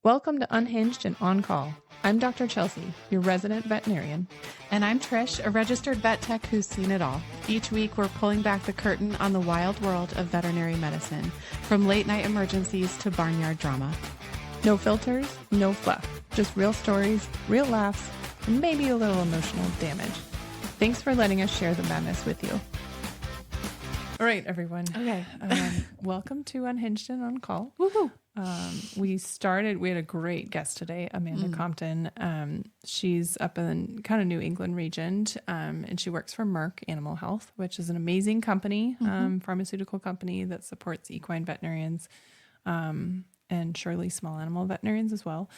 Welcome to Unhinged and On Call. I'm Dr. Chelsea, your resident veterinarian. And I'm Trish, a registered vet tech who's seen it all. Each week, we're pulling back the curtain on the wild world of veterinary medicine, from late-night emergencies to barnyard drama. No filters, no fluff, just real stories, real laughs, and maybe a little emotional damage. Thanks for letting us share the madness with you. All right, everyone. Okay. Welcome to Unhinged and On Call. Woohoo! We had a great guest today, Amanda Compton. She's up in kind of New England region, and she works for Merck Animal Health, which is an amazing company, pharmaceutical company that supports equine veterinarians, and surely small animal veterinarians as well.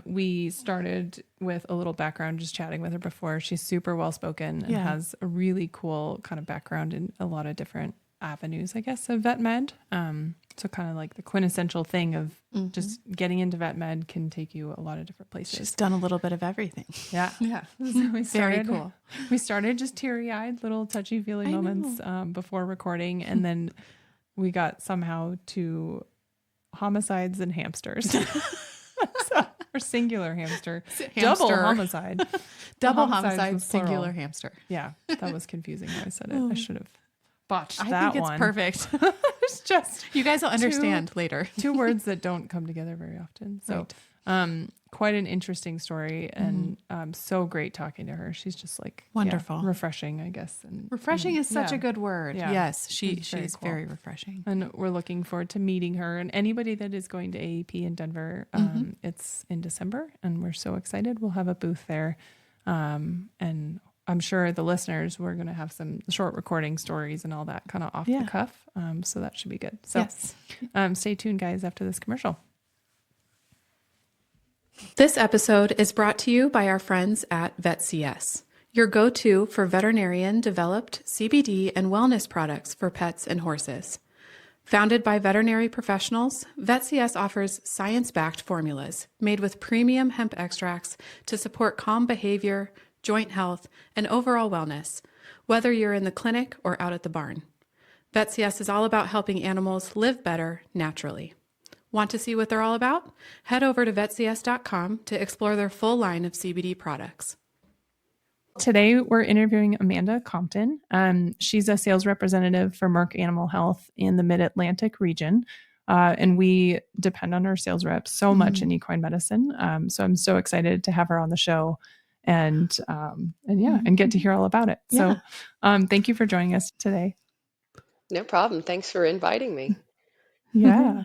We started with a little background, just chatting with her before. She's super well-spoken and has a really cool kind of background in a lot of different avenues, I guess, of vet med. So kind of like the quintessential thing of just getting into vet med can take you a lot of different places. She's done a little bit of everything. Yeah. Yeah. So Very cool. We started just teary-eyed, little touchy-feely moments before recording. And then we got somehow to homicides and hamsters. Or singular hamster. Double homicide. Double homicide, singular hamster. Yeah, that was confusing how I said it. I should have botched that one. I think it's perfect. It's just you guys will understand later. Two words that don't come together very often. So quite an interesting story, and so great talking to her. She's just like wonderful, refreshing, I guess. And refreshing is such a good word. Yeah. Yes, she's very refreshing, and we're looking forward to meeting her. And anybody that is going to AEP in Denver, it's in December, and we're so excited. We'll have a booth there, and I'm sure the listeners, we're going to have some short recording stories and all that kind of off the cuff. So that should be good. So stay tuned, guys, after this commercial. This episode is brought to you by our friends at VetCS, your go-to for veterinarian-developed CBD and wellness products for pets and horses. Founded by veterinary professionals, VetCS offers science-backed formulas made with premium hemp extracts to support calm behavior, joint health, and overall wellness, whether you're in the clinic or out at the barn. VetCS is all about helping animals live better naturally. Want to see what they're all about? Head over to vetcs.com to explore their full line of CBD products. Today, we're interviewing Amanda Compton. She's a sales representative for Merck Animal Health in the Mid-Atlantic region. And we depend on our sales reps so much in equine medicine. So I'm so excited to have her on the show and get to hear all about it. So thank you for joining us today. No problem. Thanks for inviting me. Yeah.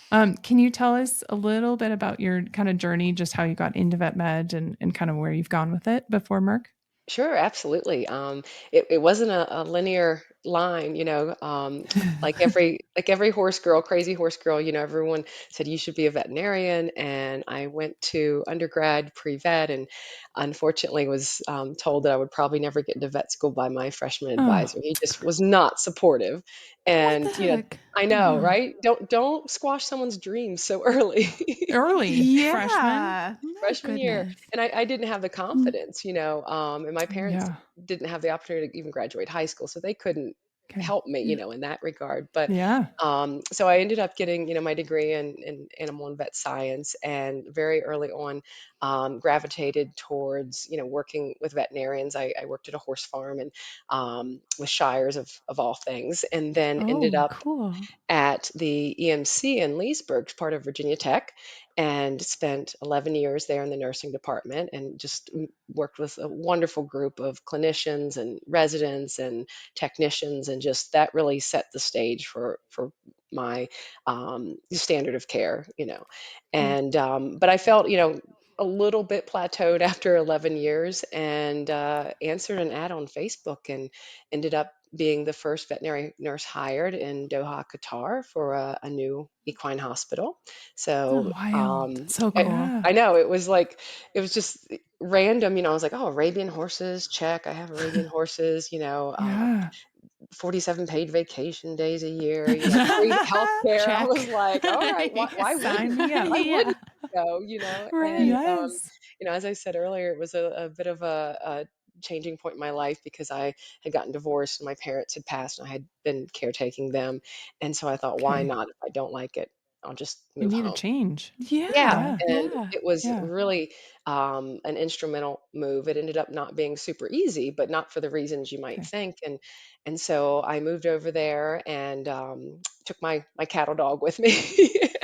Can you tell us a little bit about your kind of journey, just how you got into vet med and kind of where you've gone with it before Merck? Sure, absolutely. It wasn't a linear line, like every horse girl, crazy horse girl, everyone said you should be a veterinarian. And I went to undergrad pre-vet and unfortunately was told that I would probably never get into vet school by my freshman advisor. He just was not supportive. And, What the heck? I know, right? Don't squash someone's dreams so early. Freshman year. And I didn't have the confidence, and my parents didn't have the opportunity to even graduate high school, so they couldn't help me, in that regard. But so I ended up getting, my degree in animal and vet science, and very early on gravitated towards, working with veterinarians. I worked at a horse farm and with Shires of all things, and then ended up at the EMC in Leesburg, part of Virginia Tech, and spent 11 years there in the nursing department and just worked with a wonderful group of clinicians and residents and technicians. And just that really set the stage for my standard of care, And, but I felt, a little bit plateaued after 11 years and answered an ad on Facebook and ended up being the first veterinary nurse hired in Doha, Qatar for a new equine hospital. So, so cool. I know it was just random, I was like, oh, Arabian horses, check. I have Arabian horses, 47 paid vacation days a year, free healthcare. I was like, all right, why wouldn't you go, Right. And, as I said earlier, it was a bit of a changing point in my life because I had gotten divorced and my parents had passed and I had been caretaking them. And so I thought, why not if I don't like it? I'll just You move need a home. change. Yeah, Yeah. and Yeah. it was Yeah. really an instrumental move. It ended up not being super easy, but not for the reasons you might Okay. think. And so I moved over there and took my cattle dog with me.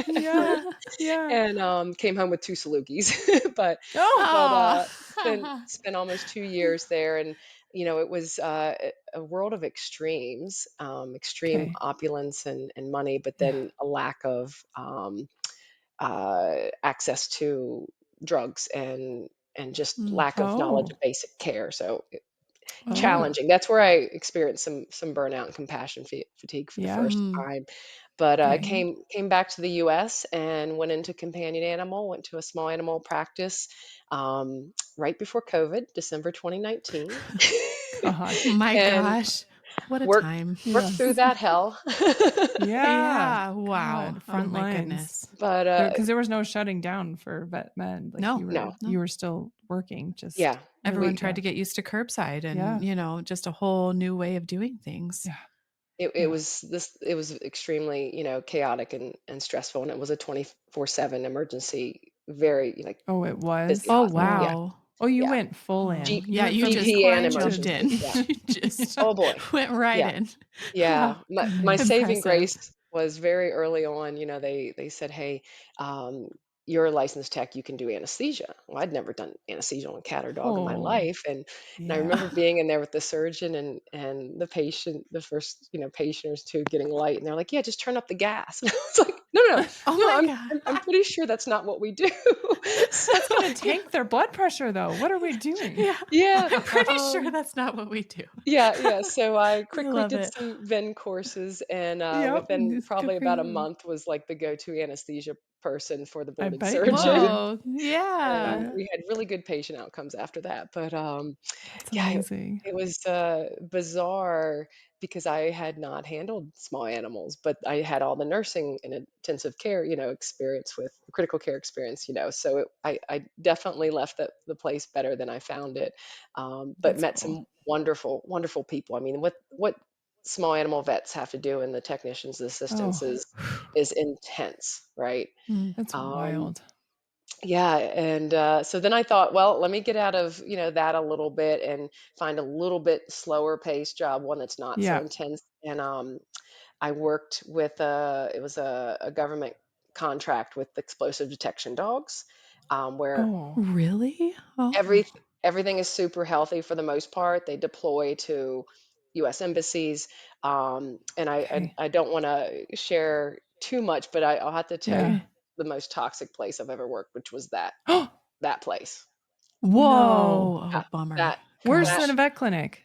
Yeah. Yeah. And came home with two Salukis, but Oh, but Oh. spent almost 2 years there, and it was a world of extremes, extreme okay. opulence and money, but Yeah. then a lack of access to drugs and just Mm. lack of knowledge Oh. of basic care. So Oh. challenging. That's where I experienced some burnout and compassion fatigue for the Yeah. first Mm. time. But Okay. came back to the U.S. and went into companion animal. Went to a small animal practice right before COVID, December 2019, God. My and gosh. What a worked time. worked through Yes. that hell. Yeah. Yeah. Wow. God. Oh Front my lines. goodness. But Because there was no shutting down for vet med. Like No, no, you no. were still working. Just yeah, Everyone we really. tried Yeah. to get used to curbside Yeah. and, just a whole new way of doing things. Yeah. it Yeah. was it was extremely chaotic and stressful, and it was a 24/7 emergency, very Oh, it busy was. Oh, hospital. Yeah, Oh. wow. Oh, you yeah. went full Oh, in. You yeah, went you from just GP and equine to jumped in. emergency. Yeah. You just Oh boy. went right Yeah. in. Yeah, Oh, my goodness. saving impressive. grace was very early on. They said, "Hey, um, you're a licensed tech. You can do anesthesia." Well, I'd never done anesthesia on a cat or dog in my Oh, life, and I yeah. remember being in there with the surgeon and the patient, the first patient or two getting light, and they're like, "Yeah, just turn up the gas." And I was like, "No, no, no, Oh no. my I'm God. I'm, I'm pretty sure that's not what we do." So That's going to tank their blood pressure, though. What are we doing? Yeah. yeah. I'm pretty sure Um, that's not what we do. yeah. So I I quickly love did it. some VEN courses, and Yep. within Good probably for about a you. month was like the go-to anesthesia person for the I boarded bet you surgeon. were. Whoa. Yeah. Yeah. We had really good patient outcomes after that. But That's yeah, amazing. it was bizarre because I had not handled small animals, but I had all the nursing and intensive care, experience with critical care experience, so I definitely left the place better than I found it. But That's met cool. some wonderful, wonderful people. I mean, what small animal vets have to do and the technicians, the assistants Oh, is intense, right? Mm. that's Um, wild. yeah, and so then I thought, well, let me get out of that a little bit and find a little bit slower paced job, one that's not so Yeah. intense. And I worked with it was a government contract with explosive detection dogs, where Oh, Really? every Oh. everything is super healthy for the most part. They deploy to U.S. embassies, and okay. I don't want to share too much, but I'll have to tell you Yeah. Okay. the most toxic place I've ever worked, which was Oh, that place. no. Whoa. Yeah, Oh, bummer. that Worse that than a Gosh. vet clinic.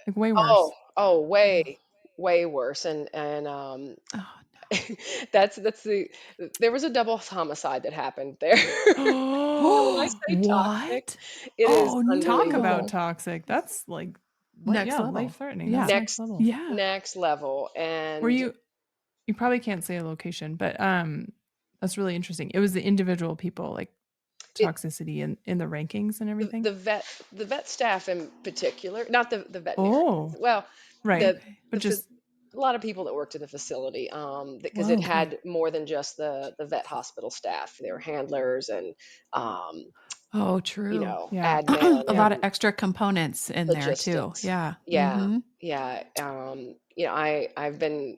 Like way oh, worse. oh, way, Oh, way worse, and Oh, that's there was a double homicide that happened there. So when I no. say toxic, what? it is Oh, Talk about unbelievable. no. toxic. That's like, Next yeah, level. life threatening. Yeah. That's next Next level. Yeah. next level, Were and you probably can't say a location, but that's really interesting. It was the individual people, like it toxicity in the rankings and the, everything. the vet staff in particular, not the veterinarians. Oh, Well, right. the Okay. But the just a lot of people that worked in the facility, because it Whoa. okay. had more than just the vet hospital staff. There were handlers and Oh, true. Yeah. admin A Yeah. lot of and extra components in there too. logistics. Yeah. Yeah, Mm-hmm. yeah. I've been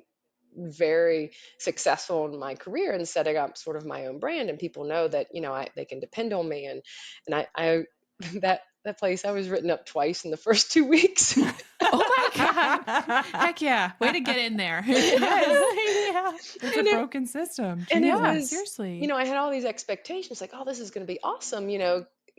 very successful in my career in setting up sort of my own brand, and people know that they can depend on me, and I that place I was written up twice in the first 2 weeks. Oh my God. Heck yeah. Way to get in there. Yes. Yeah. It's a and it broken system. and it Yeah, Jesus. was seriously. I had all these expectations like, oh, this is going to be awesome,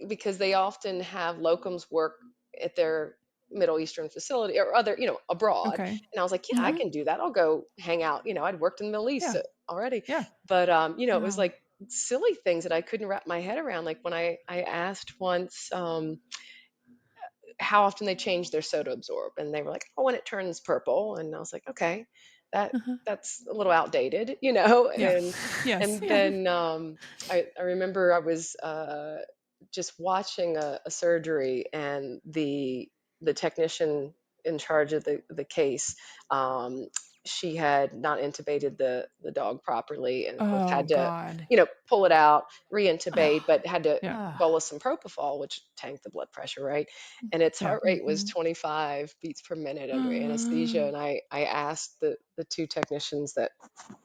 because they often have locums work at their Middle Eastern facility or other, abroad. Okay. And I was like, yeah, I Uh-huh. can do that. I'll go hang out. I'd worked in the Middle East Yeah. already, Yeah. but it was Wow. like silly things that I couldn't wrap my head around. Like when I asked once, how often they change their soda absorb, and they were like, oh, when it turns purple. And I was like, okay, that Uh-huh. that's a little outdated, Yeah. and Yes. Yeah. then I remember I was just watching a surgery, and the technician in charge of the case, um, she had not intubated the dog properly, and of course Oh had to, God. pull it out, re-intubate, but had to Yeah. bolus some propofol, which tanked the blood pressure, right? And its Yeah. heart rate was 25 beats per minute under anesthesia. And I asked the two technicians that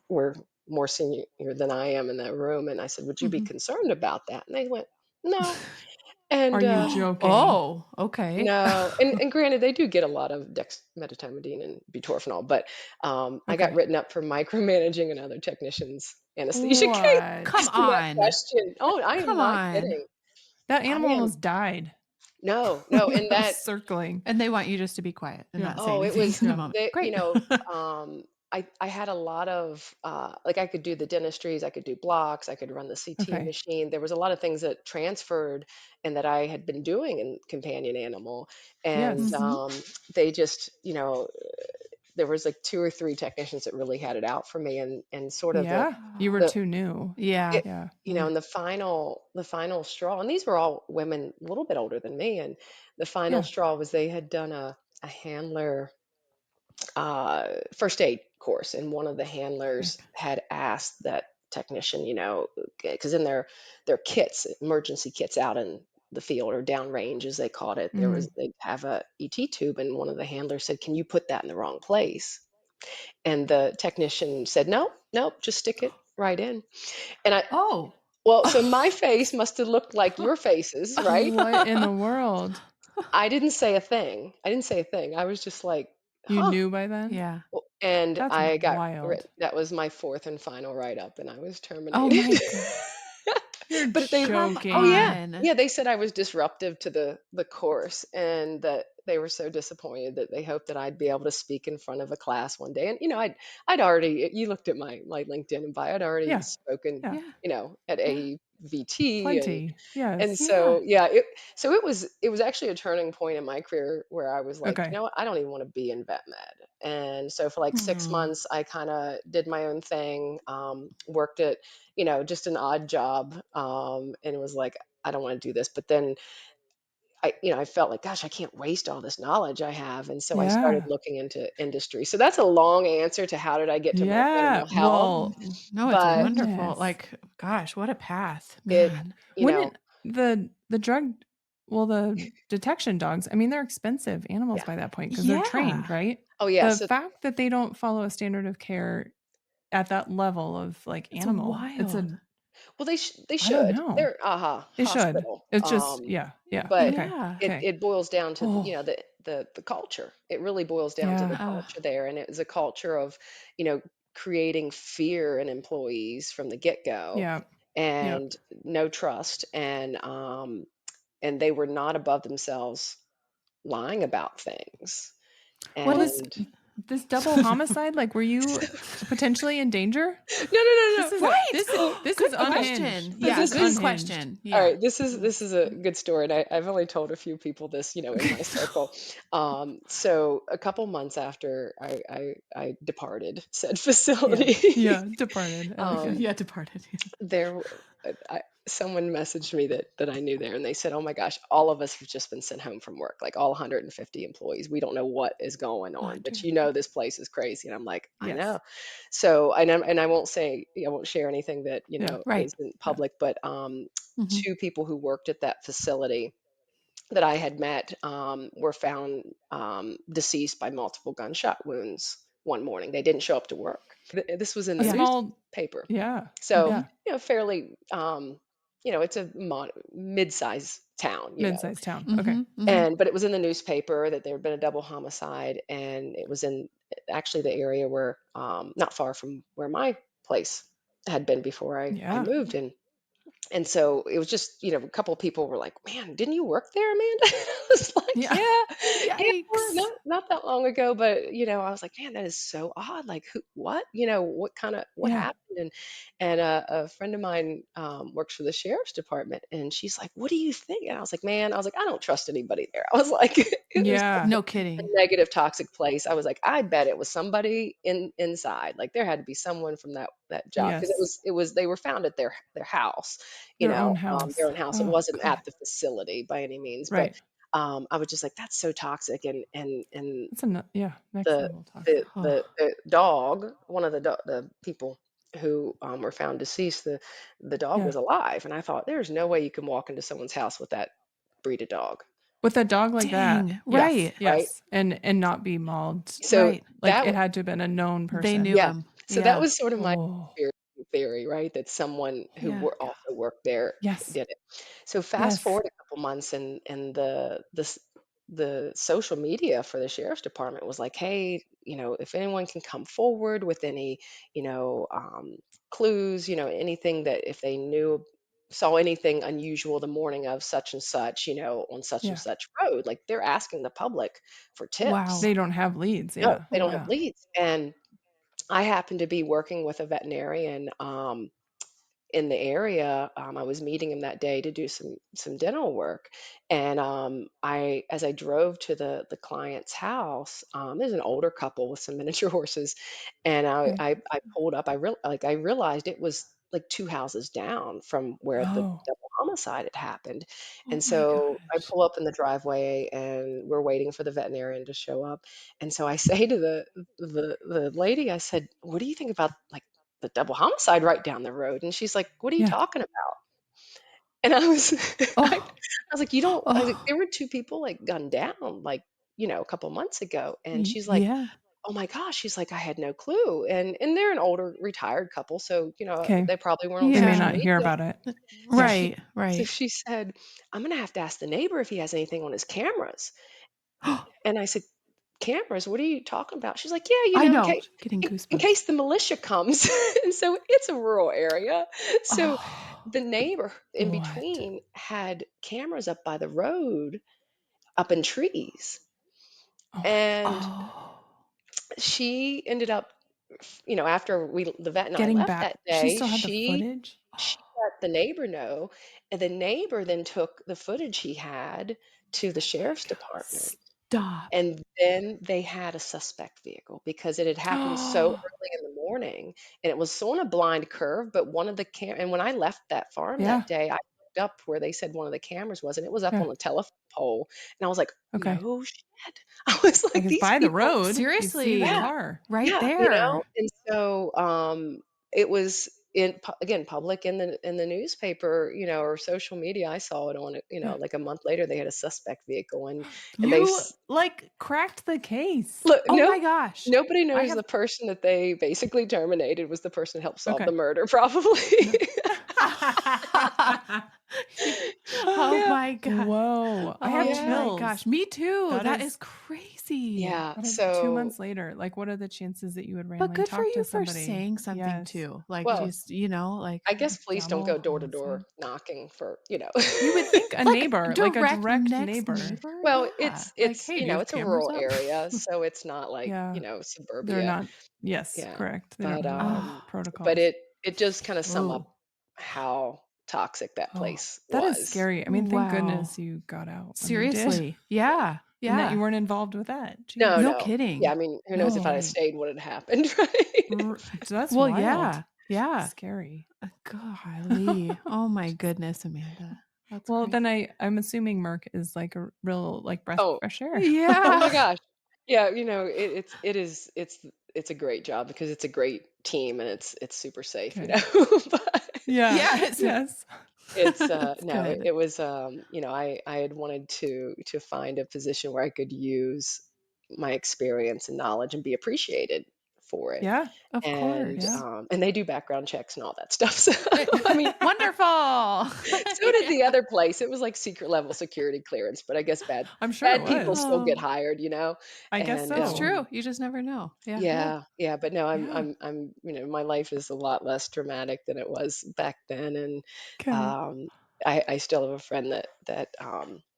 were more senior than I am in that room, and I said, "Would you be concerned about that?" And they went, "No." Are And you joking? Oh, okay. no, and granted, they do get a lot of dexmedetomidine and butorphanol, but I got Okay. written up for micromanaging another technician's anesthesia case What? Come to that on. question. Oh, I am Come not on. kidding. That I animal am almost died. no, no, in I was that circling. And they want you just to be quiet and not say oh, it anything was in the moment. they, Great. I had a lot of like I could do the dentistries, I could do blocks, I could run the CT Okay. machine. There was a lot of things that transferred and that I had been doing in companion animal, and Yes. they just, there was like two or three technicians that really had it out for me, and sort of Yeah. You were the too new. Yeah. it, Yeah. and the final straw, and these were all women a little bit older than me, and the final Yeah. straw was they had done a handler first aid course, and one of the Okay. handlers had asked that technician, because in their kits, emergency kits out in the field or downrange, as they called it, they have a ET tube, and one of the handlers said, "Can you put that in the wrong place?" And the technician said, "No, nope, just stick it right in." And Oh. so my face must have looked like your faces, right? What in the world? I didn't say a thing. I didn't say a thing. I was just like, You huh. knew by then? Yeah. Well, and That's I got wild. that was my fourth and final write-up, and I was Oh terminated. my God. You're But they Come oh, yeah. joking. on. Yeah, they said I was disruptive to the course, and that they were so disappointed that they hoped that I'd be able to speak in front of a class one day. And, I'd already you looked at my LinkedIn and bio, I'd already Yeah. spoken, Yeah. Yeah. at Yeah. AVT, Plenty. and Yes. Yeah. so, yeah, it was actually a turning point in my career where I was like, "You Okay. know what? I don't even wanna be in vet med." And so for, like, 6 Hmm. months, I kinda did my own thing, worked at, just an odd job, and it was like, "I don't wanna do this." But then I felt like, "Gosh, I can't waste all this knowledge I have." And so I started Yeah. looking into industry. So that's a long answer to how did I get to Merck Yeah. Animal Health, Well, No, it's but wonderful. goodness. Like, gosh, what a path, it man. you know Wouldn't the drug, well, the detection dogs, I mean, they're expensive animals yeah. by that point because they're trained, Yeah. right? Oh, yeah, The so fact that they don't follow a standard of care at that level of like It's animal, it's wild. a, well, they I don't should. know. They're AHA They should. hospital, It's just, yeah. Yeah. but Okay. Yeah. it Okay. it boils down to Oh, the culture. It really boils down to the yeah. Uh, culture there, and it was a culture of, you know, creating fear in employees from the get-go, Yeah. Yep. and no trust, and they were not above themselves lying about things, what Well, is and this double homicide, like, were you potentially in danger? no, no, no, This no. is Well, a right? this is Good okay. unhinged. question. This Yeah, is good unhinged. question. All Yeah. right, this is a good story, and I've only told a few people this, in my circle. So a couple months after I departed said Yeah. facility, Yeah. Departed. I like it. um, Yeah, departed. there, someone messaged me that I knew there, and they said, "Oh my gosh, all of us have just been sent home from work, like all 150 employees. We don't know what is going on, but this place is crazy." And I'm like, "I Yes. know." So, and I won't say, I won't share anything that Yeah. Right. isn't Yeah. public, but Hmm. two people who worked at that facility that I had met were found deceased by multiple gunshot wounds one morning. They didn't show up to work. This was in A the Yeah. small, newspaper. yeah. So, Hmm. Yeah. fairly, it's a mid-sized town, Mid-sized town. Okay. Hmm. Hmm. but it was in the newspaper that there had been a double homicide, and it was in actually the area where, not far from where my place had been before I Yeah. moved. And so it was just, a couple of people were like, "Man, didn't you work there, Amanda?" I was like, Yeah. "Yeah, yeah, Yikes. not that long ago." But I was like, "Man, that is so odd. Like, who, what, what Yeah. happened?" And a friend of mine works for the sheriff's department, and she's like, "What do you think?" And I was like, "Man," I don't trust anybody there. I was like, it was Yeah. No a kidding. negative, toxic place. I was like, I bet it was somebody inside. Like there had to be someone from that job, because Yes. it was they were found at their house, Their own their house. own house. It Oh, wasn't God. at the facility by any means, but Right. I was just like, that's so toxic. And It's next the level toxic. the dog, one of the people who were found deceased, the dog Yeah. was alive, and I thought, there's no way you can walk into someone's house with that breed of dog. With a dog like that. Dang, Yes. right. Right. Yes. And not be mauled. So Right. Like that it had to have been a known person. They knew yeah. him. So that Yeah. was sort of my Oh. theory, right? That someone who Yeah. also worked there Yes. did it. So fast Yes. forward a couple months, and the social media for the sheriff's department was like, hey, if anyone can come forward with any, clues, anything that if they saw anything unusual the morning of such and such, on such and Yeah. such road, like they're asking the public for Wow. tips. They don't have leads. No, Yeah. they don't have Yeah. leads. And I happened to be working with a veterinarian in the area. I was meeting him that day to do some dental work, and as I drove to the client's house, there's an older couple with some miniature horses, and Okay. I pulled up. I realized it was like two houses down from where the Oh. double homicide had happened, Oh and my so I gosh. pull up in the driveway, and we're waiting for the veterinarian to show up, and so I say to the lady, I said, "What do you think about like?" the double homicide right down the road. And she's like, "What are you Yeah. talking about?" And I was, I Oh. was like, "You don't." I was like, Oh. "There were two people like gunned down like a couple months ago." And she's like, Yeah. "Oh my gosh." She's like, "I had no clue." And they're an older retired couple, so Okay. they probably weren't on They may social not Yeah. hear media. about it. So Yeah. she Right. so Right. she said, "I'm gonna have to ask the neighbor if he has anything on his cameras." And I said, "Cameras? What are you talking about?" She's like, "Yeah, I in know. case Getting in goosebumps. case the militia comes." And so it's a rural area. So Oh. the neighbor in What? between had cameras up by the road, up in trees. Oh my And God. Oh. she ended up, after the vet and I Getting left back. that She day, still had the footage. she let the neighbor know, and the neighbor then took the footage he had to the Oh my sheriff's God. department. Stop. And then they had a suspect vehicle because it had happened so early in the morning, and it was so on a blind curve, but one of the and when I left that farm that Yeah. day, I looked up where they said one of the cameras was, and it was up Yeah. on a telephone pole, and I was like, Okay. "No shit." I was Like like, it's "These by the people." road. You see the Seriously. Yeah, car. Right yeah, there. and so, it was again, public in the newspaper, or social media. I saw it on it, Yeah. like a month later, they had a suspect vehicle, and they You like cracked the case. look, Oh my gosh. nobody I knows have the person that they basically terminated was the person who helped solve okay. the murder, probably. No. Oh Yeah, my god. Whoa. I have Oh my yeah, chills. gosh. Me too. That That is is crazy. yeah. that is 2 So, months later. Like what are the chances that you would But randomly good for talk to you for somebody? saying something Yes. too. Like well, just, like I guess police don't Double go door to door homicide. knocking for, You would think a like neighbor, like a direct direct next neighbor. neighbor. Well, Yeah. Like, hey, do you have it's a cameras rural up? area, so it's not like, Yeah. They're suburbia. not yes, Yeah. correct. They don't But, have the Oh, but protocols. it just kinda sum up Whoa. how toxic that Oh, place that is was. scary. I mean, thank wow. goodness you got out when you did Seriously. Yeah. and that you Yeah. weren't involved with that. No, Jeez. No no. Yeah, kidding. I mean, who knows if No. I'd have Right. stayed, what had happened, right? That's Well, wild. yeah. Yeah. Scary. Golly. Oh my goodness, Amanda. That's Well, then crazy. I'm assuming Merck is like a real like breath of Oh, fresh air. oh my Yeah. gosh. Yeah, it's a great job because it's a great team, and it's super safe, Okay. But Yeah. Yes. Yes. it's That's no, good. it was I had wanted to find a position where I could use my experience and knowledge and be appreciated for it. Yeah. Of Yeah. course. And they do background checks and all that stuff. So Eh, I mean, Wonderful. so did the other place. It was like secret level security clearance, but I guess I'm sure it bad people was. still get Oh, hired. I guess And it's so. true. You just never know. Yeah. Yeah. yeah, yeah, but no, Yeah. my life is a lot less dramatic than it was back then, and Okay. um, I still have a friend that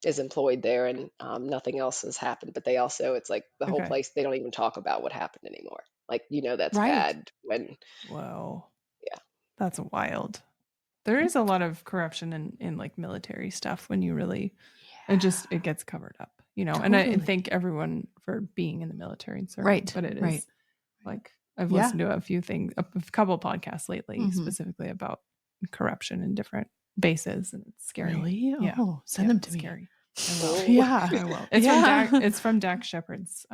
is employed there, and nothing else has happened. But they also, it's like the whole Okay. place, they don't even talk about what happened anymore. Like, that's Right. bad when, Whoa. yeah, That's wild. There is a lot of corruption in like military stuff when you really it Yeah. gets covered up, and I Totally. thank everyone for being in the military and serving, Right. but it Right. is like I've Yeah. listened to a few things, a couple podcasts lately Hmm. specifically about corruption in different bases, and it's scary. Really? Yeah. Oh, send Yeah, them it's to me. scary. I will. Yeah. I will. It's from Dax Shepard's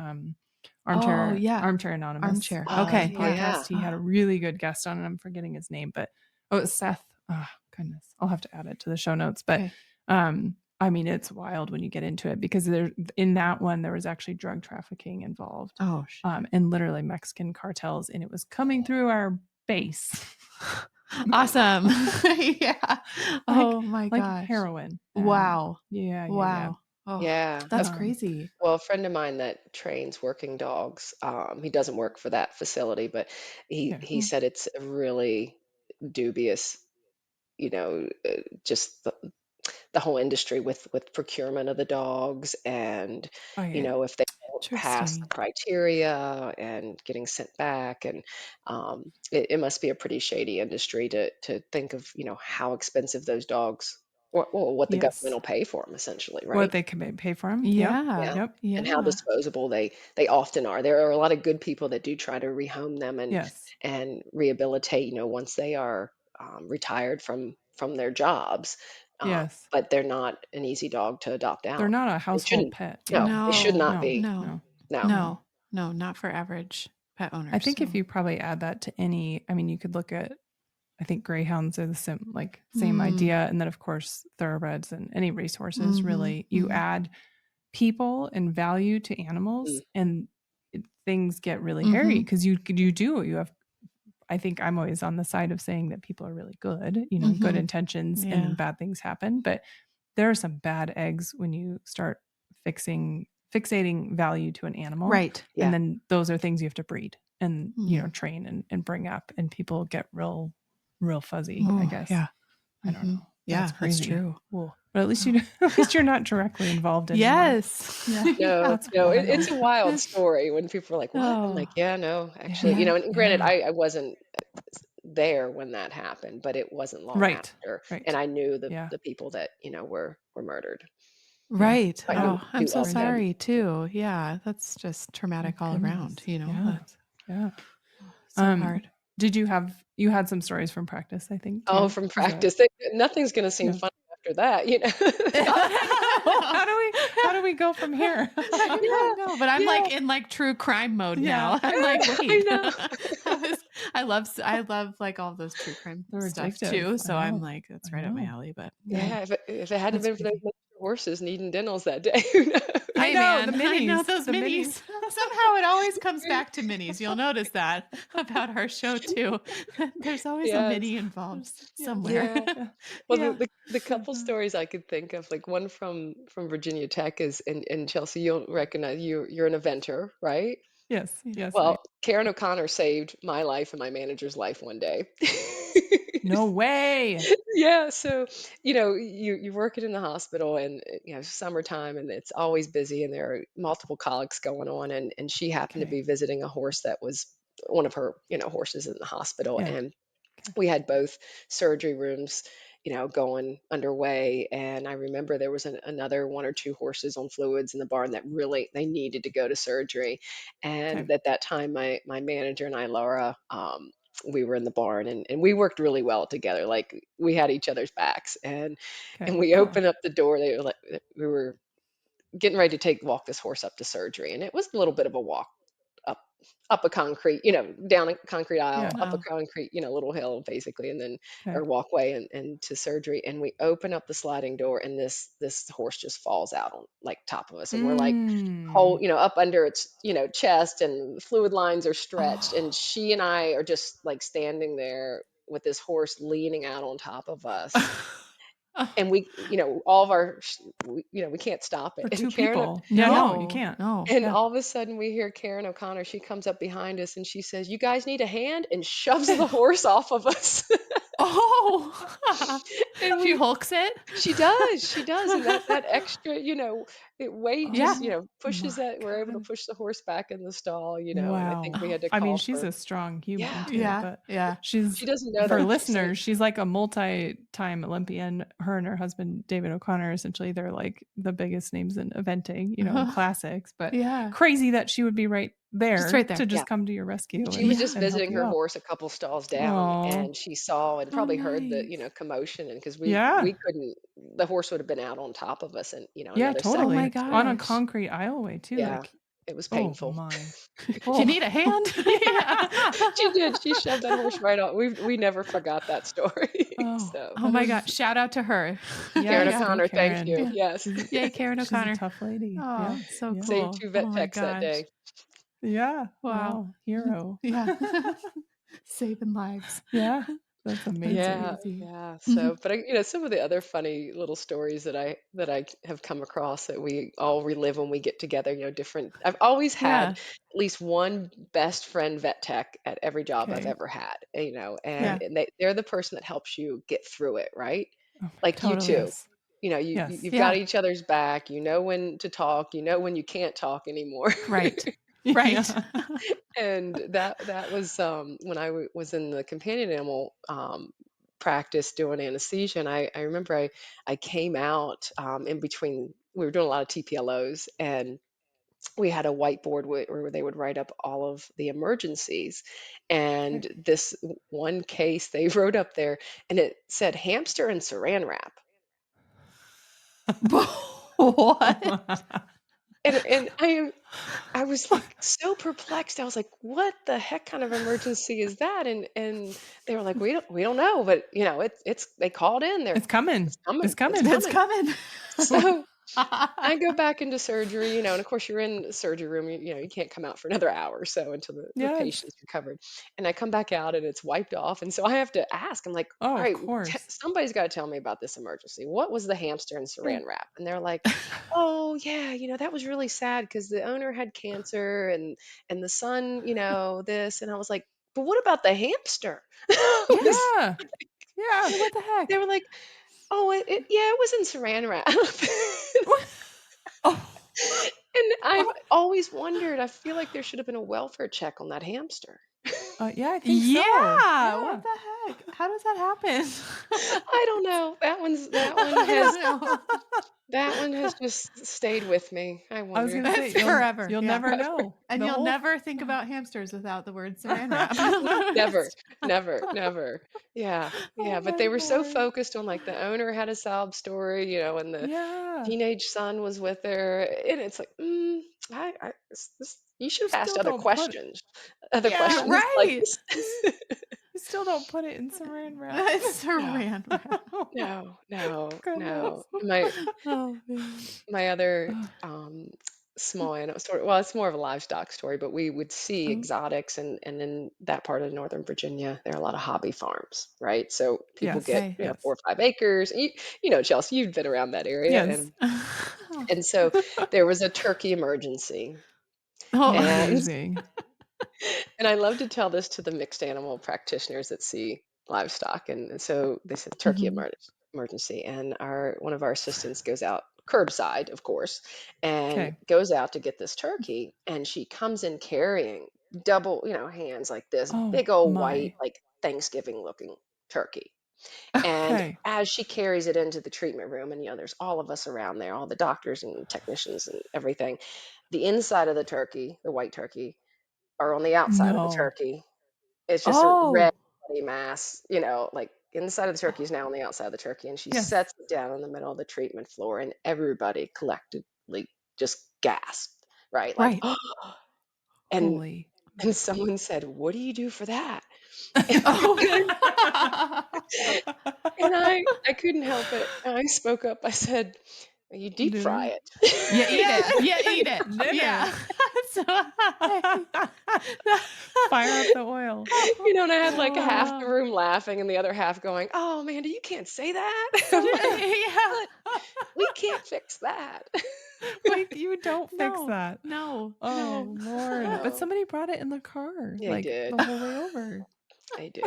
Armchair Anonymous Armchair. Okay. podcast. He had a really good guest on, and I'm forgetting his name, but it's Seth. Oh goodness, I'll have to add it to the show notes. But I mean, it's wild when you get into it, because in that one there was actually drug trafficking involved. Oh, and literally Mexican cartels, and it was coming through our base. Awesome. Yeah. Oh my gosh. Like heroin. Wow. Yeah. Wow. Oh, Yeah. that's crazy. Well, a friend of mine that trains working dogs, he doesn't work for that facility, but he said it's a really dubious, just the whole industry with procurement of the dogs, and if they don't pass the criteria and getting sent back, and it must be a pretty shady industry to think of how expensive those dogs, or what the government will pay for them, essentially, right? What they can pay for them. Yeah. Yep. And how disposable they often are. There are a lot of good people that do try to rehome them and rehabilitate, once they are retired from their jobs. Yes. But they're not an easy dog to adopt out. They're not a household pet. No, they should not be. No, not for average pet owners. I think if you probably add that to you could look at, I think greyhounds are the same idea. And then of course, thoroughbreds and any racehorses, really, you add people and value to animals, and things get really hairy, because you have, I think I'm always on the side of saying that people are really good, good intentions, and bad things happen. But there are some bad eggs when you start fixating value to an animal. Right. Yeah. And then those are things you have to breed and, train and bring up, and people get real fuzzy, I guess. Yeah. I don't know. Yeah, that's crazy. That's true. Cool. But at least you're not directly involved in it. Yes. Yeah. No, it's a wild story when people are like, "What?" I'm like, "Yeah, no, actually, and granted, I wasn't there when that happened, but it wasn't long after, and I knew the people that were murdered." Right. I'm so sorry too. Yeah, that's just traumatic all around. Yeah. So hard. Did you had some stories from practice, I think? Too? Oh, from practice, nothing's going to seem fun after that, How do we go from here? I know, but I'm like in true crime mode now. I'm like, wait. I love like all those true crime stuff too. So I'm like, that's right up my alley. But if it hadn't been for those horses needing dentals that day, who knows? I know those minis. Somehow it always comes back to minis. You'll notice that about our show too. There's always a mini involved somewhere. Yeah. Well, the couple stories I could think of, like one from Virginia Tech is, in Chelsea, you'll recognize, you're an eventer, right? Yes. Well, Karen O'Connor saved my life and my manager's life one day. No way. Yeah. So, you're working in the hospital, and summertime, and it's always busy, and there are multiple colics going on, and she happened to be visiting a horse that was one of her, horses in the hospital. And we had both surgery rooms, going underway. And I remember there was another one or two horses on fluids in the barn that really, they needed to go to surgery. And at that time, my manager and I, Laura, we were in the barn, and we worked really well together. Like, we had each other's backs, and we opened up the door. We were getting ready to walk this horse up to surgery. And it was a little bit of a walk up a concrete, down a concrete aisle, up a concrete, little hill basically, and then or walkway and to surgery. And we open up the sliding door, and this horse just falls out on top of us, and we're like whole, up under its, chest, and fluid lines are stretched, and she and I are just like standing there with this horse leaning out on top of us. And we, all of our, we can't stop it. For two and Karen, people. No, you can't. No. And all of a sudden we hear Karen O'Connor. She comes up behind us and she says, "You guys need a hand," and shoves the horse off of us. And she hulks it. She does. And that extra, weight just, pushes that. We're able to push the horse back in the stall, and I think we had to call she's a strong human too. Yeah. She doesn't know for that. listeners, she's like a multi-time Olympian. Her and her husband, David O'Connor, essentially, they're like the biggest names in eventing, in classics. But crazy that she would be right there to come to your rescue. She was just visiting her horse a couple stalls down, and she saw and probably heard the, commotion, and because we couldn't, the horse would have been out on top of us and, on the other side. Totally. Oh my On a gosh. concrete aisleway too. Yeah, Like, it was oh painful. my. Do you need a hand? She did. She shoved that horse right on. We never forgot that story. Oh, So Oh my God. Shout out to her. Karen yes, go O'Connor, thank Karen. you. Yeah. Yes. Yay, Karen She's a O'Connor. tough lady. Oh, Yeah. so Yeah. Saved cool. 2 Oh vet my techs that gosh. day. Yeah. Wow. Wow. Hero. Yeah. Saving lives. Yeah. That's amazing. Yeah, Crazy. yeah. So, but some of the other funny little stories that I have come across that we all relive when we get together, different. I've always had Yeah. at least one best friend vet tech at every job I've Okay. ever had, Yeah. and they're the person that helps you get through it, right? Oh my Like you Totally. too. Yes. You've got Yeah. each other's back. You know when to talk. You know when you can't talk anymore. Right. Right. And that was when I was in the companion animal practice doing anesthesia, and I remember I came out in between. We were doing a lot of TPLOs, and we had a whiteboard where they would write up all of the emergencies. And Okay. this one case they wrote up there, and it said hamster and Saran wrap. What? And I was like so perplexed. I was like, "What the heck kind of emergency is that?" And they were like, "We don't know, but it's they called in. It's coming. It's coming. It's It's coming. It's coming." coming. So I go back into surgery, and of course you're in the surgery room, you can't come out for another hour or so until the Yes. patient's recovered. And I come back out and it's wiped off. And so I have to ask, I'm like, Oh, all of right, course. somebody's got to tell me about this emergency. What was the hamster and Yeah. Saran wrap? And they're like, oh yeah, that was really sad because the owner had cancer and the son, this. And I was like, but what about the hamster? Was- Yeah. Yeah. What the they heck? were like, oh, yeah, it was in Saran wrap. Oh. And I've Oh. always wondered, I feel like there should have been a welfare check on that hamster. Yeah, I think so. Yeah. Yeah. What the heck? How does that happen? I don't know. That one has just stayed with me. I I was wonder. gonna say It's forever. you'll Yeah. never know. And The you'll whole never think about hamsters without the word Saran wrap. Never, never, never. Yeah, yeah. Oh But my they were so Lord. focused on like the owner had a sob story, and the Yeah. teenage son was with her, and it's like, you should have asked Still don't put other Yeah. questions like Right. this. You still don't put it in Saran wrap. It's No, Saran wrap. no, no, Goodness. no. My Oh man. my other Ugh. small animal story, well, it's more of a livestock story, but we would see Oh, exotics, and in that part of Northern Virginia, there are a lot of hobby farms, right? So people yes. get Okay. Yes. 4 or 5 acres. Chelsea, you've been around that area, Yes. and so there was a turkey emergency, Oh. and Amazing. and I love to tell this to the mixed animal practitioners that see livestock. And so they said turkey Mhm. emergency. And one of our assistants goes out curbside, of course, and Okay. goes out to get this turkey. And she comes in carrying double, hands like this Oh big old white, my. like Thanksgiving looking turkey. And Okay. as she carries it into the treatment room, and there's all of us around there, all the doctors and technicians and everything, the inside of the turkey, the white turkey, are on the outside of the No. turkey. It's just a red Oh. bloody mass, like inside of the turkey is now on the outside of the turkey, and she Yes. sets it down in the middle of the treatment floor, and everybody collectively just gasped, right? Like, Right. and Holy and mackerel. someone said, "What do you do for that?" Oh. And I couldn't help it. I spoke up. I said, "You deep fry Dinner. it." You eat it. Yes. You eat it. Dinner. Yeah. So, Fire up the oil. And I had like half the oh. room laughing and the other half going, "Oh, Amanda, you can't say that." I'm like, Yeah. "But we can't fix that." You don't fix No. that. No. Oh No. Lord. But No, somebody brought it in the car, they like did. the whole way over. They did.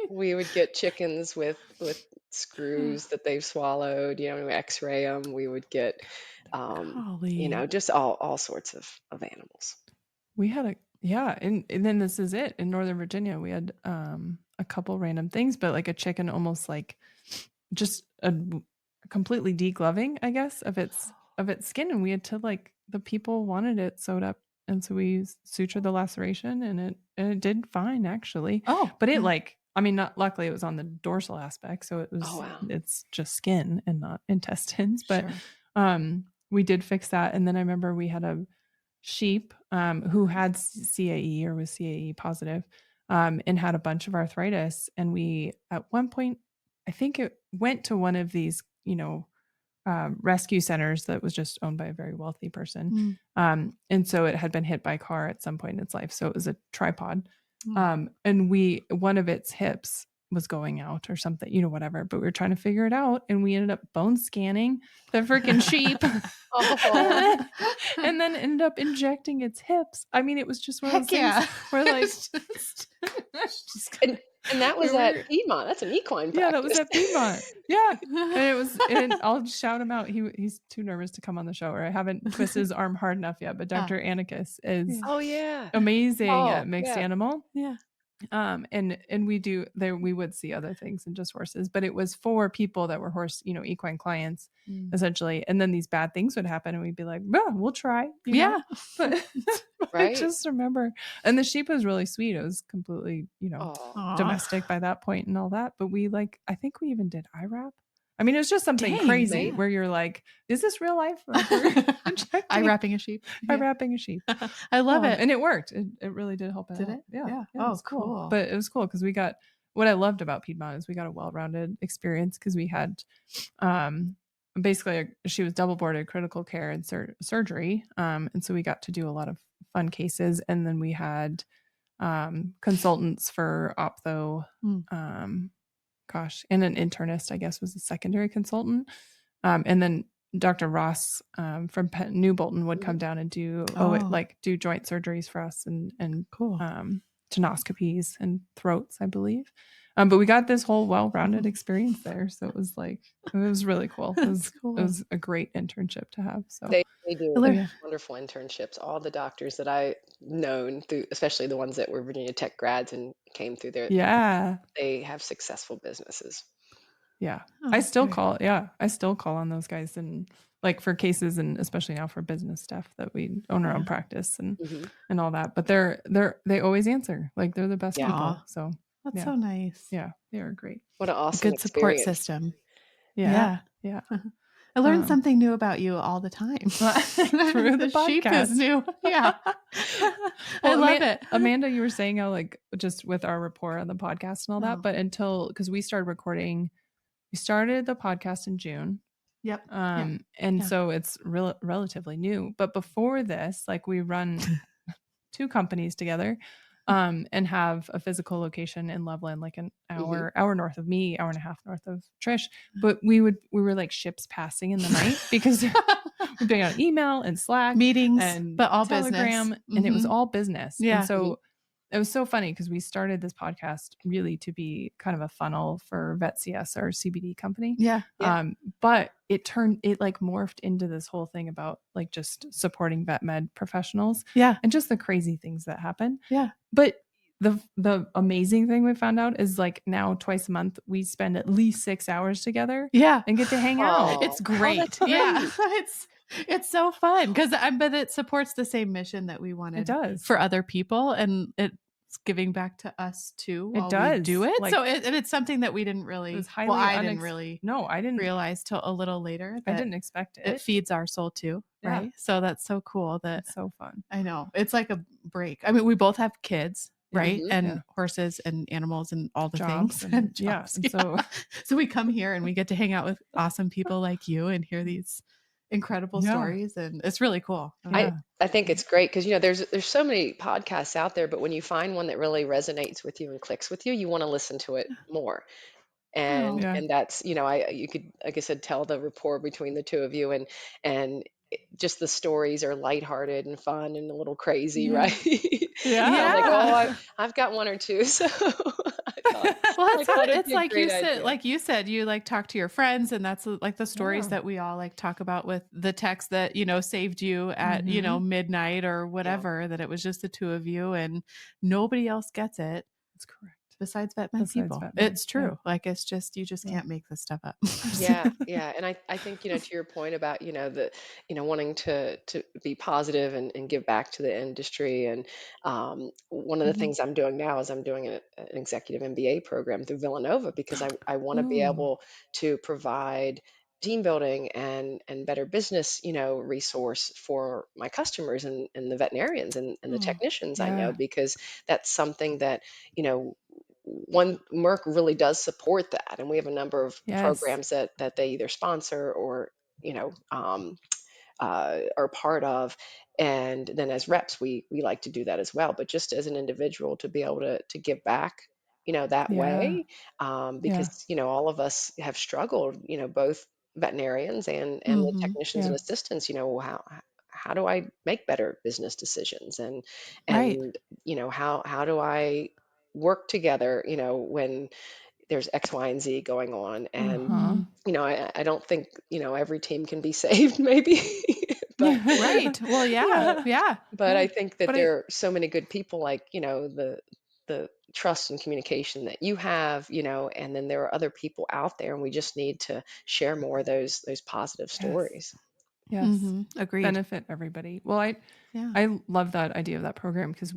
We would get chickens with screws that they've swallowed. We X-ray them. We would get, Golly. just all sorts of animals. We had and then this is it. In Northern Virginia, we had a couple random things, but like a chicken almost like just a completely degloving, I guess, of its skin. And we had to the people wanted it sewed up. And so we sutured the laceration and it did fine actually. Oh. But it I mean, not luckily it was on the dorsal aspect. So it was, it's just skin and not intestines, but, we did fix that. And then I remember we had a sheep, who had CAE or was CAE positive, and had a bunch of arthritis. And we, at one point, I think it went to one of these, rescue centers that was just owned by a very wealthy person. And so it had been hit by a car at some point in its life. So it was a tripod. And one of its hips was going out or something, whatever, but we were trying to figure it out. And we ended up bone scanning the freaking sheep and then ended up injecting its hips. I mean, it was just one of those things where like, and that was at Piedmont. That's an equine practice. Yeah, that was at Piedmont. Yeah. And I'll shout him out. He's too nervous to come on the show, or I haven't twisted his arm hard enough yet. But Dr. Anarchis is amazing at mixed animal. Yeah. And we would see other things than just horses, but it was for people that were horse, equine clients essentially. And then these bad things would happen and we'd be like, well, we'll try. But I just remember, and the sheep was really sweet. It was completely, domestic by that point and all that. But I think we even did eye wrap. I mean, it was just something crazy where you're like, is this real life? Eye wrapping a sheep. Eye wrapping a sheep. I love it. And it worked. It really did help out. Did it? Yeah. It was cool. But it was cool because what I loved about Piedmont is we got a well-rounded experience because we had, basically she was double boarded critical care and surgery. And so we got to do a lot of fun cases. And then we had, consultants for optho, and an internist, I guess, was a secondary consultant. And then Dr. Ross from New Bolton would come down and do joint surgeries for us and cool tenoscopies and throats, I believe. But we got this whole well-rounded experience there. So it was really cool. It was cool. It was a great internship to have. So they do wonderful internships. All the doctors that I known through, especially the ones that were Virginia Tech grads and came through there. Yeah. They have successful businesses. Yeah. I still call on those guys and like for cases and especially now for business stuff that we own our own practice and all that. But they always answer. Like they're the best people. So that's so nice. Yeah. They are great. What an awesome good support system. Yeah. I learned something new about you all the time. Through the podcast. Sheep is new. Yeah. I love it. Amanda, you were saying how like just with our rapport on the podcast and all that, but because we started recording, we started the podcast in June. Yep. So it's relatively new. But before this, like we run 2 companies together. And have a physical location in Loveland, like an hour north of me, hour and a half north of Trish. But we were like ships passing in the night because we'd be on email and Slack meetings, but all Telegram, business. And it was all business. Yeah. And so it was so funny because we started this podcast really to be kind of a funnel for VetCS, our CBD company. Yeah. But it morphed into this whole thing about like just supporting vet med professionals. Yeah. And just the crazy things that happen. Yeah. But the amazing thing we found out is like now twice a month, we spend at least 6 hours together. Yeah. And get to hang out. It's great. Yeah. It's so fun because but it supports the same mission that we wanted. It does. For other people, and it's giving back to us too. It does. We do it. Like, so it's something that we didn't really. It was highly I didn't really. No, I didn't realize till a little later. I didn't expect it. It feeds our soul too, right? Yeah. So that's so cool. It's so fun. I know it's like a break. I mean, we both have kids. Right. And horses and animals and all the jobs things. And jobs. Yeah. So we come here and we get to hang out with awesome people like you and hear these incredible stories. And it's really cool. I think it's great because, there's so many podcasts out there, but when you find one that really resonates with you and clicks with you, you want to listen to it more. And that's, you could, like I said, tell the rapport between the two of you and just the stories are lighthearted and fun and a little crazy, right? Like, I've got one or two. So it's like you said, you like talk to your friends, and that's like the stories that we all like talk about with the text that, saved you at, midnight or whatever, that it was just the two of you and nobody else gets it. That's correct. besides vet med people. vet med. It's true. Like, it's just, you just can't make this stuff up. Yeah, yeah. And I think, to your point about, wanting to be positive and give back to the industry. And one of the Mhm. things I'm doing now is I'm doing an executive MBA program through Villanova because I want to be Ooh, able to provide team building and better business, resource for my customers and the veterinarians and the Oh, technicians I know, yeah. because that's something that, you know, one Merck really does support that, and we have a number of Yes. programs that they either sponsor or are part of. And then as reps, we like to do that as well. But just as an individual, to be able to give back, that Yeah. way, Yeah. because all of us have struggled, both veterinarians and the mhm. technicians and Yeah. assistants. How do I make better business decisions, Right. and how do I work together, when there's X, Y, and Z going on. And Uh-huh. Mhm. I don't think every team can be saved, maybe, but Right. Well, yeah. Yeah. Yeah. but I think that But there are so many good people, like the trust and communication that you have, and then there are other people out there, and we just need to share more of those positive yes. stories. Yes. Mhm. Agreed. Benefit everybody. Well, I Yeah. I love that idea of that program because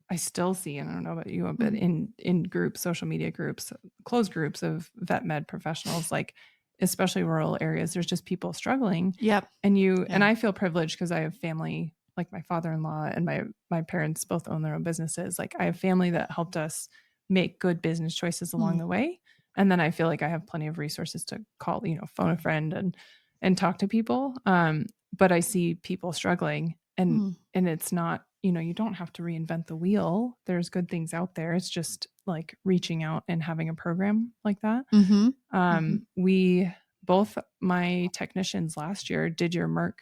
I still see, and I don't know about you, but Mhm. in groups, social media groups, closed groups of vet med professionals, like especially rural areas, there's just people struggling. Yep. And Yeah. I feel privileged because I have family, like my father-in-law and my parents both own their own businesses. Like I have family that helped us make good business choices along Mm. the way. And then I feel like I have plenty of resources to call, phone a friend and talk to people. But I see people struggling, Mm. and it's not, you don't have to reinvent the wheel. There's good things out there. It's just like reaching out and having a program like that. Mhm. Mhm. We both my technicians last year did your Merck.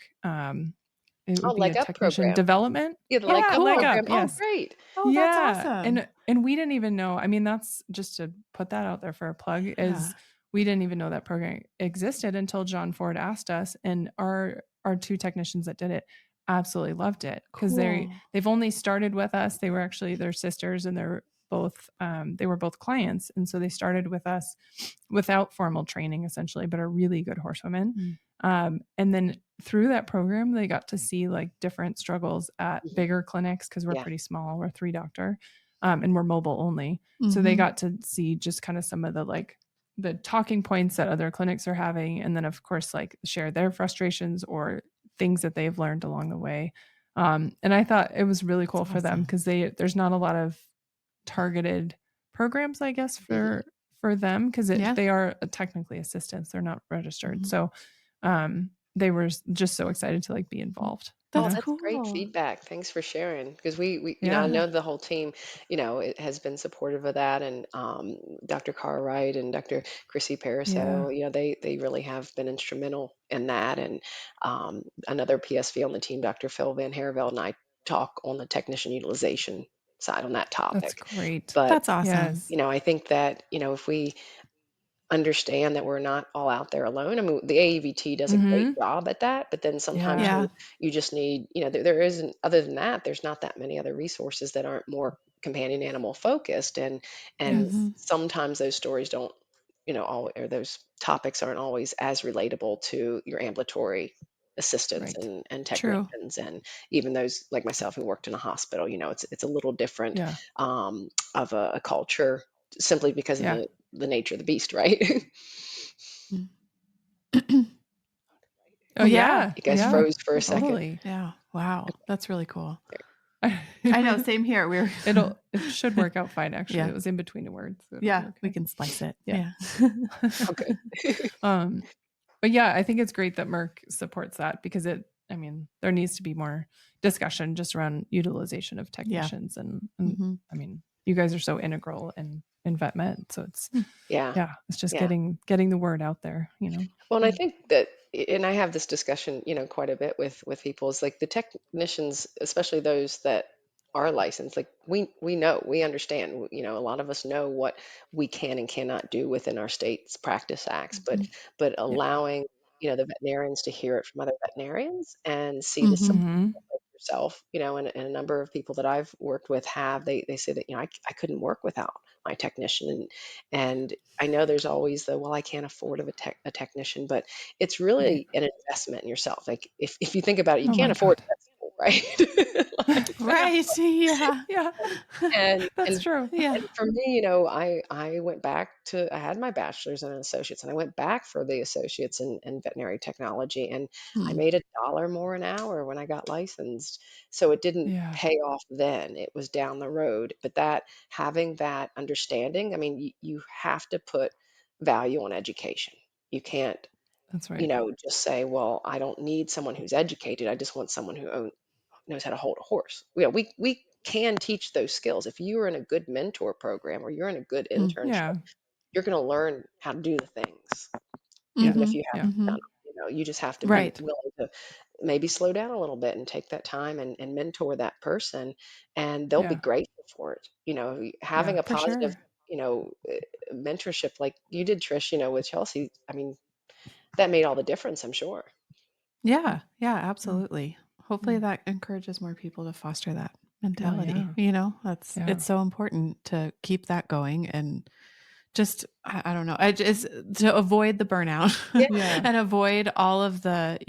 It Oh, would be a leg up technician program. development. Yeah, the leg Yeah, up leg Cool. up. program. Oh, Yes. great. Oh, that's Yeah. awesome. And we didn't even know. I mean, that's just to put that out there for a plug, Yeah. is we didn't even know that program existed until John Ford asked us. And our two technicians that did it absolutely loved it because Cool. they've only started with us. They were actually their sisters, and they were both clients. And so they started with us without formal training essentially, but are really good horsewomen. Mm. And then through that program, they got to see like different struggles at Mhm. bigger clinics because we're Yeah. pretty small. We're 3 doctor, and we're mobile only. So they Mhm. got to see just kind of some of the talking points that other clinics are having, and then of course like share their frustrations or things that they've learned along the way. And I thought it was really cool That's for them awesome. because there's not a lot of targeted programs, I guess, Mhm. for them because Yeah. they are technically assistants. They're not registered. Mhm. So they were just so excited to like be involved, Oh, That's that's great cool. feedback. Thanks for sharing. Because we, I Yeah. know the whole team, it has been supportive of that. And Dr. Carr Wright and Dr. Chrissy Yeah. Pariseau, they really have been instrumental in that. And another PSV on the team, Dr. Phil Van Herveld, and I talk on the technician utilization side on that That's topic. great. But, That's awesome. Yes. I think that, if we understand that we're not all out there alone. I mean, the AEVT does a great Mm-hmm. job at that, but then sometimes Yeah. Yeah. you just need, there isn't, other than that, there's not that many other resources that aren't more companion animal focused. And Yes. Mhm. sometimes those stories don't, all, or those topics aren't always as relatable to your ambulatory assistants Right. and True. technicians, and even those like myself who worked in a hospital. It's a little different, Yeah. of a culture, simply because of Yeah. the nature of the beast, right? Mm. Oh Yeah. yeah. You guys Yeah. Mhm. froze for a second. Totally. Yeah. Wow. That's really cool. I know. Same here. We're It should work out fine actually. yeah. It was in between the words, so it'll be Yeah. We okay. can slice it. Yeah. Yeah. Oh, good. um but yeah, I think it's great that Merck supports that because I mean, there needs to be more discussion just around utilization of Yeah. technicians and Mhm. I mean, you guys are so integral in vet med, so Mm. Yeah, yeah, it's just yeah. getting the word out there, Well, and I Mm. think that, and I have this discussion, quite a bit with people. Is like the technicians, especially those that are licensed. Like we know, we understand. A lot of us know what we can and cannot do within our state's practice acts. But Mhm. but Yeah. allowing the veterinarians to hear it from other veterinarians and see the Mhm. support Mhm. that they're yourself, and a number of people that I've worked with they say that, I couldn't work without my technician. And I know there's always well, I can't afford a technician, but it's really an investment in yourself. Like if you think about it, you Oh my can't afford God. it, right? Like, Right. Yeah. Yeah. and That's and true. Yeah. and for me, I went back I had my bachelor's and an associate's, and I went back for the associates in veterinary technology, and I Hmm. made $1 more an hour when I got licensed. So it didn't Yeah. pay off then; it was down the road. But having that understanding, I mean, you have to put value on education. You can't, That's right. just say, "Well, I don't need someone who's educated. I just want someone who knows how to hold a horse." We can teach those skills. If you are in a good mentor program or you're in a good Mm. internship, Yeah. you're going to learn how to do the things, Yeah. even if Hmm. you Yeah. haven't Hmm. done them. You just have to be Right. willing to maybe slow down a little bit and take that time and mentor that person, and they'll be Yeah. grateful for it. Having Yeah. a For positive, sure. mentorship like you did, Trish, with Chelsea. I mean, that made all the difference, I'm sure. Yeah. Yeah, Yeah. absolutely. Hopefully Yeah. that encourages more people to foster that Oh, mentality. yeah. Yeah. It's so important to keep that going and just, I don't know, I just to avoid the burnout Yeah. Yeah. and avoid all of the,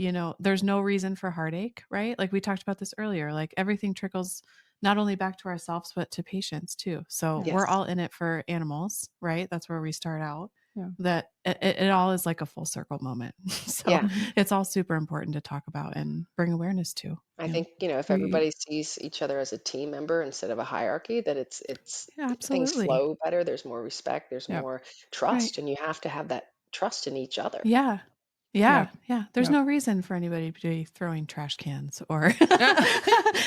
there's no reason for heartache, right? Like we talked about this earlier, like everything trickles not only back to ourselves, but to patients too. So Yeah. we're Yes. all in it for animals, right? That's where we start out. Yeah. That it all is like a full circle moment. So Yeah. Mhm. it's all super important to talk about and bring awareness to. I Yeah. think, if We everybody sees each other as a team member instead of a hierarchy, that Yeah, things absolutely. flow better. There's more respect, there's Yep. more Right. trust, and you have to have that trust in each other. Yeah. Yeah. Yep. Yeah. There's Yep. no reason for anybody to be throwing trash cans or No,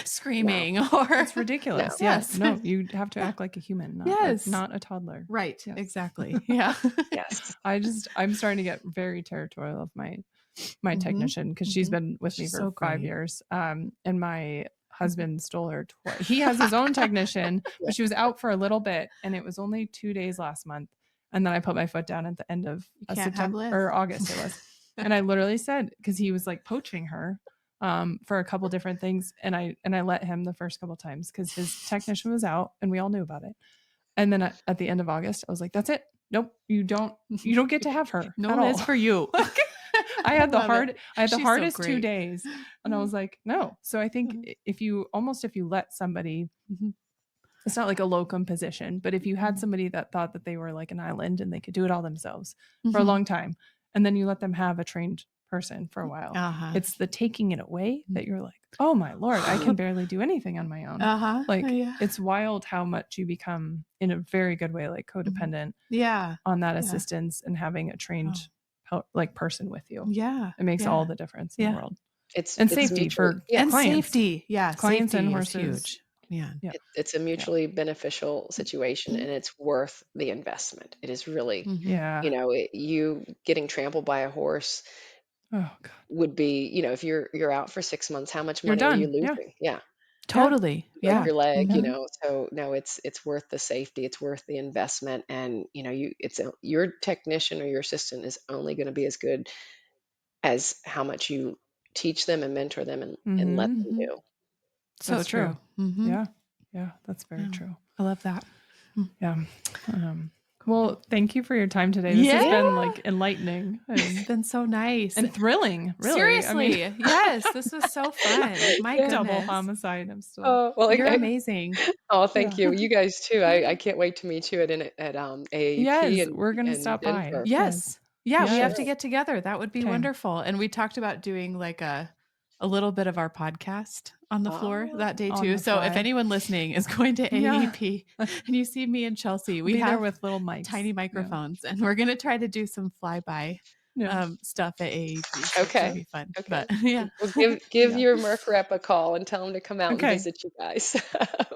screaming or It's no. ridiculous. Yeah. yes. No, you have to Yeah. act like a human, Yes. not a toddler. Right. Yes. Exactly. Yeah. Yes. I'm starting to get very territorial of my Hmm. technician because she's Hmm. been with me She's for so 5 years. And my great. husband stole her twice. He has his own technician, Yeah. but she was out for a little bit, and it was only 2 days last month. And then I put my foot down at the end of You can't have September Liz. or August it was. And I literally said, because he was like poaching her for a couple different things. And I let him the first couple times because his technician was out and we all knew about it. And then at the end of August, I was like, that's it. Nope, you don't get to have her No at Liz all. for you. I had the love it. the She's so hardest 2 great. days, and I was like, no. So I think Mhm. if you let somebody, Mhm. it's not like a locum position, but if you had Mhm. somebody that thought that they were like an island and they could do it all themselves for a Mhm. long time, and then you let them have a trained person for a while, Uh-huh. it's the taking it away that you're like, oh my Lord, I can barely do anything on my own. Uh-huh. Like Yeah. it's wild how much you become in a very good way, like Mhm. codependent Yeah. on that Yeah. assistance and having a Oh. trained person with you. Yeah. It makes all Yeah. the difference in the Yeah. world. It's And it's safety mutually, for yeah. And clients, safety. Yeah. clients and Safety is horses. huge. Yeah. Yeah. It's a Yeah. mutually beneficial situation, Mhm. and it's worth the investment. It is really, Mhm. Yeah. you getting trampled by a horse Oh God. would be, if you're out for 6 months, how much You're money are you done. Yeah. losing? Yeah. Yeah. Totally. You break Yeah. your leg, Yeah. Mhm. so no, it's worth the safety, it's worth the investment, and your technician or your assistant is only going to be as good as how much you teach them and mentor them and let Mm-hmm. them Mhm. do. So That's true. true. Mhm. Yeah. Yeah. That's very Yeah. true. I love that. Mm. Yeah. Cool. Well, thank you for your time today. This has Yeah. been like enlightening It's been so nice. and thrilling, really. I mean, Seriously. Yes, this was so fun. My Yeah. double goodness. homicide. I'm still, Oh, well, You're amazing. oh, yeah. thank you. You guys too. I can't wait to meet you at AAEP Yes, we're going to in stop by. Denver. Yes. Yes. Yeah, we have to Yes. Sure. get together. That would be Okay. wonderful. And we talked about doing like a little bit of our podcast on the floor Oh, that day On too. the So if fly. anyone listening is going to Yeah. AEP and you see me and Chelsea, we Be there have with little mics. tiny Yeah. microphones and we're going to try to do some flyby Yeah. stuff at AEP. So it should okay. be fun. Okay. But yeah. Well, give Yeah. your Merck rep a call and tell him to come out and Okay. visit you guys.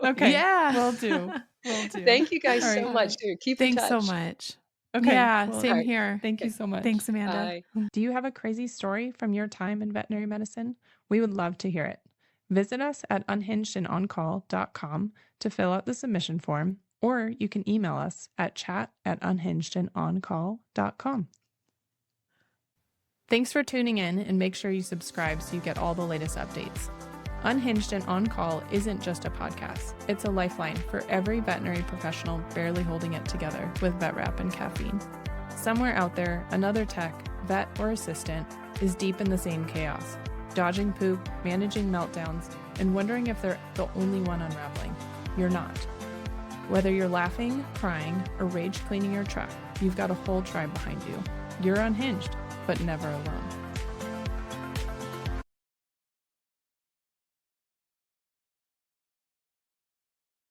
Okay. Yeah. Will do. Will do. Thank you guys All so right. much, dude. Keep in Thanks so touch. much. Okay. Yeah, Well, All same right. here. thank you Okay. so much. Thanks, Amanda. Bye. Do you have a crazy story from your time in veterinary medicine? We would love to hear it. Visit us at unhingedandOnCall.com to fill out the submission form, or you can email us at chat@unhingedandOnCall.com. Thanks for tuning in, and make sure you subscribe so you get all the latest updates. Unhinged and On Call isn't just a podcast. It's a lifeline for every veterinary professional barely holding it together with vet wrap and caffeine. Somewhere out there, another tech, vet or assistant, is deep in the same chaos, dodging poop, managing meltdowns, and wondering if they're the only one unraveling. You're not. Whether you're laughing, crying, or rage cleaning your truck, you've got a whole tribe behind you. You're unhinged, but never alone.